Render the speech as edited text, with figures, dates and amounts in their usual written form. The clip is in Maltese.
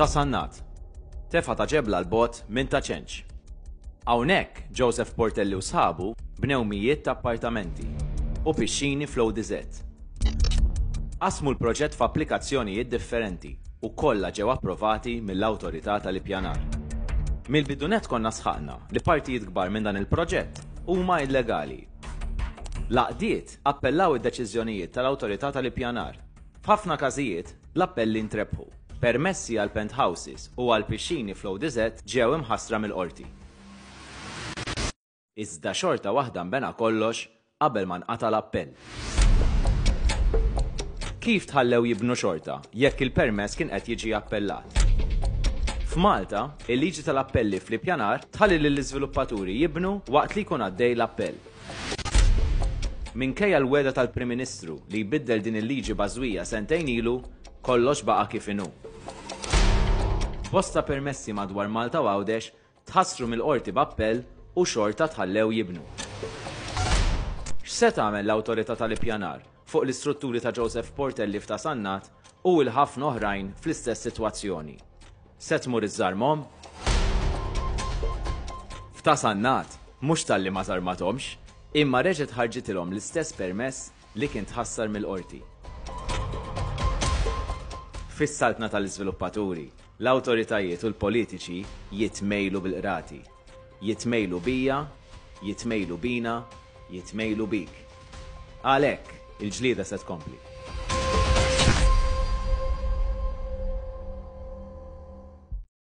ta' Sannat, tefa ta' ġebla l-bot minn ta' Ċenċ. Hawnhekk Joseph Portelli u sħabu bnew mijiet ta' appartamenti u pixxini fl-ODZ. Qasmu l-proġett f'applikazzjonijiet differenti u kollha ġew approvati mill-Awtorità tal-Ippjanar. Mill-bidunet konna sħaqna li partijiet kbar minn dan il-proġett huma illegali. L-għaqdiet appellaw id-deċiżjonijiet tal-Awtorità tal-Ippjanar. F'ħafna każijiet l-appelli ntrebħu. Permessi għal penthouses u għal pixxini fl-ODZ ġew imħassra mill-qorti. Iżda xorta waħda nbena kollox qabel ma nqata l-appell. Kif tħallew jibnu xorta jekk il-permess kien qed jiġi appellat? F'Malta, il-liġi tal-appelli fl-ippjanar tħalli lill-iżviluppaturi jibnu waqt li jkun għaddej l-appell. Minkejja l-weda tal-Prim Ministru li jbiddel din il-liġi bażwija sentejn ilu, kollox baqa' kif inhu. Bosta permessi madwar Malta u Għawdex tħassru mill-qorti b'appell u xorta tħallew jibnu. X'se tagħmel l-Awtorità tal-Ippjanar fuq l-istrutturi ta' Joseph Portelli f'ta' Sannat u l-ħafna oħrajn fl-istess sitwazzjoni? Se tmur iżżarmhom? F'ta' Sannat mhux talli ma żarmathomx, imma reġgħet ħarġitilhom l-istess permess li kien tħassar mill-qorti. Fis-saltna tal-iżviluppaturi, l-awtoritajiet u l-politiċi jitmejlu bil-qrati. Jitmejlu bija, jitmejlu bina, jitmejlu bik. Għalhekk il-ġlieda se tkompli.